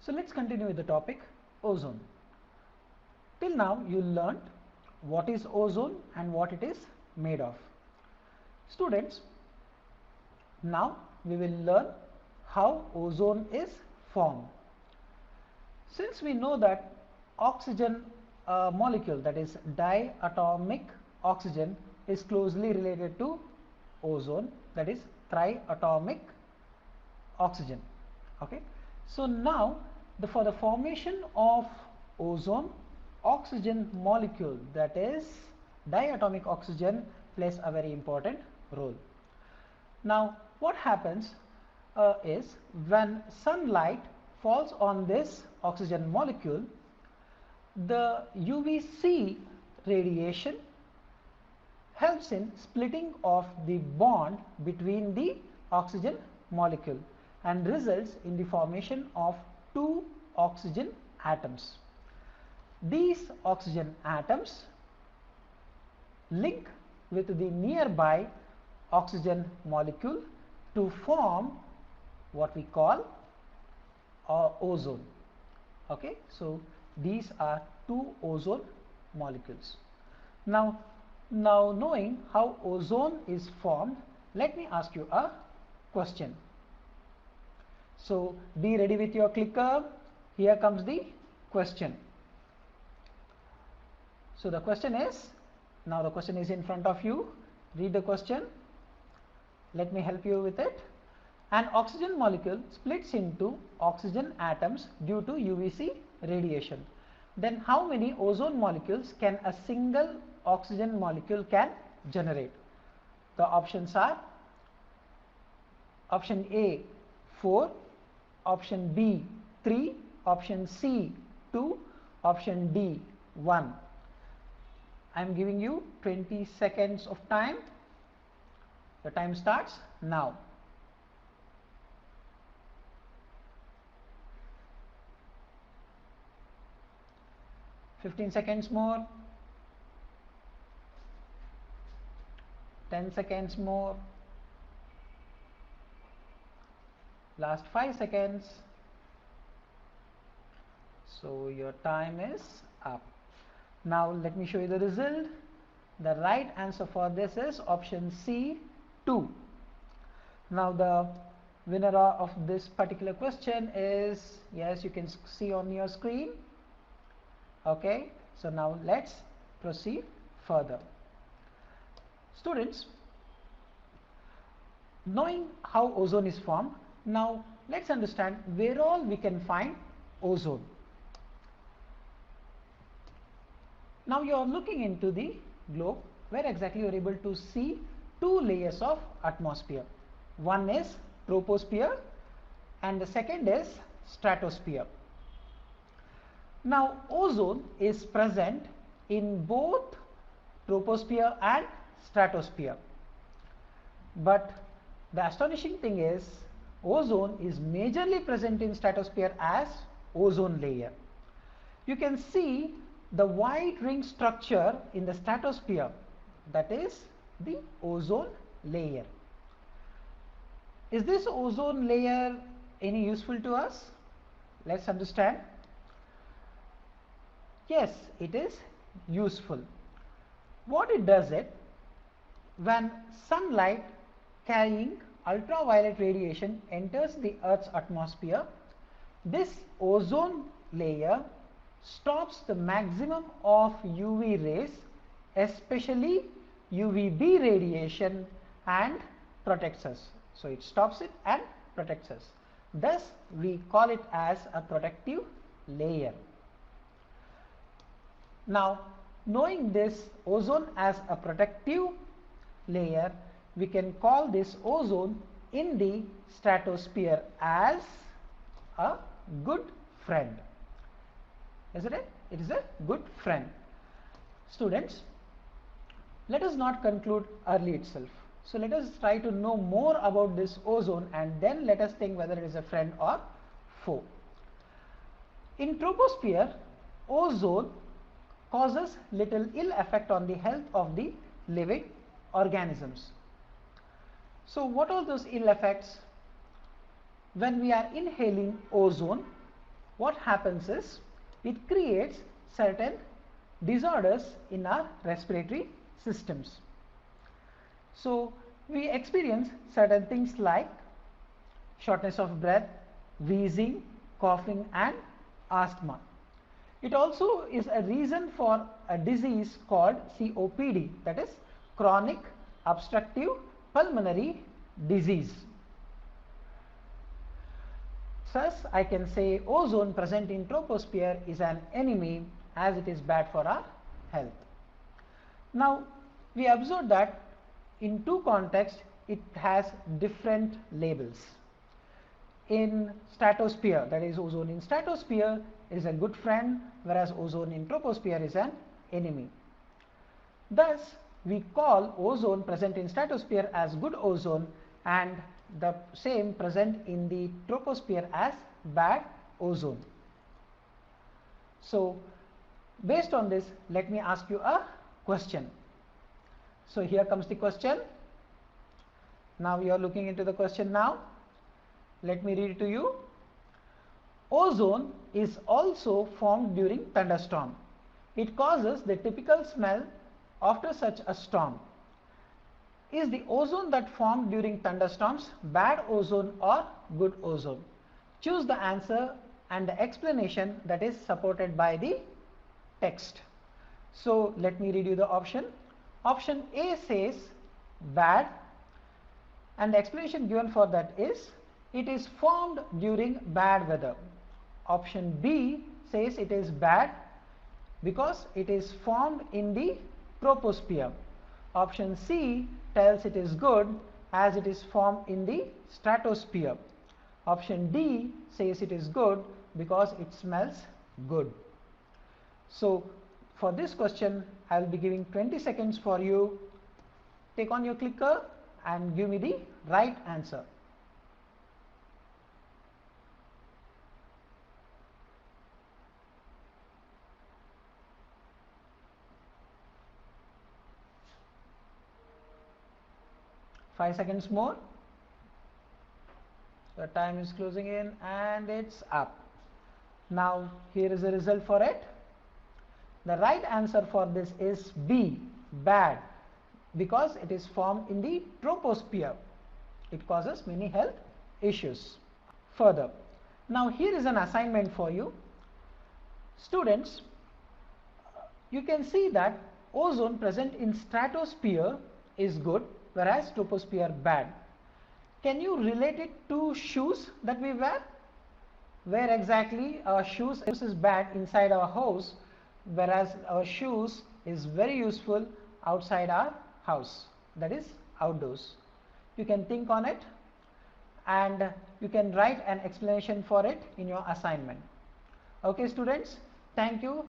So let's continue with the topic ozone. Till now you learned what is ozone and what it is made of. Students, now we will learn how ozone is formed. Since we know that oxygen molecule, that is diatomic oxygen, is closely related to ozone, that is triatomic oxygen. Okay, so now for the formation of ozone, oxygen molecule, that is diatomic oxygen, plays a very important role. Now what happens is when sunlight falls on this oxygen molecule, the UVC radiation helps in splitting of the bond between the oxygen molecule and results in the formation of two oxygen atoms. These oxygen atoms link with the nearby oxygen molecule to form what we call ozone. Okay, so these are two ozone molecules. Now knowing how ozone is formed, let me ask you a question. So be ready with your clicker. Here comes the question. So the question is, now the question is in front of you. Read the question. Let me help you with it. An oxygen molecule splits into oxygen atoms due to UVC radiation. Then how many ozone molecules can a single oxygen molecule can generate? The options are option A 4, option B 3, option C 2, option D 1. I am giving you 20 seconds of time. The time starts now. Fifteen seconds more. 10 seconds more. Last 5 seconds. So your time is up. Now let me show you the result. The right answer for this is option C 2. Now the winner of this particular question is, yes, you can see on your screen. Okay, so now let's proceed further. Students, knowing how ozone is formed, now let's understand where all we can find ozone. Now you are looking into the globe, where exactly you are able to see two layers of atmosphere. One is troposphere and the second is stratosphere. Now ozone is present in both troposphere and stratosphere, but the astonishing thing is ozone is majorly present in stratosphere as ozone layer. You can see the white ring structure in the stratosphere, that is the ozone layer. Is this ozone layer any useful to us? Let's understand. Yes, it is useful. What it does it, when sunlight carrying ultraviolet radiation enters the Earth's atmosphere, this ozone layer stops the maximum of UV rays, especially UVB radiation, and protects us. So it stops it and protects us. Thus we call it as a protective layer. Now knowing this ozone as a protective layer, we can call this ozone in the stratosphere as a good friend. Isn't it? It is a good friend. Students, let us not conclude early itself. So let us try to know more about this ozone and then let us think whether it is a friend or foe. In troposphere, ozone causes little ill effect on the health of the living organisms. So what are those ill effects? When we are inhaling ozone, what happens is it creates certain disorders in our respiratory systems. So we experience certain things like shortness of breath, wheezing, coughing and asthma. It also is a reason for a disease called COPD, that is chronic obstructive pulmonary disease. Thus, I can say ozone present in troposphere is an enemy as it is bad for our health. Now, we observe that in two contexts it has different labels. In stratosphere, that is ozone in stratosphere is a good friend, whereas ozone in troposphere is an enemy. Thus, we call ozone present in stratosphere as good ozone and the same present in the troposphere as bad ozone. So, based on this, let me ask you a question. So, here comes the question. Now, you are looking into the question now. Let me read it to you. Ozone is also formed during thunderstorm. It causes the typical smell after such a storm. Is the ozone that formed during thunderstorms bad ozone or good ozone? Choose the answer and the explanation that is supported by the text. So let me read you the option. Option A says bad, and the explanation given for that is it is formed during bad weather. Option B says it is bad because it is formed in the troposphere. Option C tells it is good as it is formed in the stratosphere. Option D says it is good because it smells good. So for this question, I will be giving 20 seconds for you. Take on your clicker and give me the right answer. Five seconds more. The time is closing in and it's up. Now here is the result for it. The right answer for this is B, bad, because it is formed in the troposphere. It causes many health issues. Further, now here is an assignment for you. Students, you can see that ozone present in stratosphere is good, whereas troposphere bad. Can you relate it to shoes that we wear? Where exactly our shoes is bad inside our house, whereas our shoes is very useful outside our house, that is outdoors. You can think on it and you can write an explanation for it in your assignment. Okay students, thank you.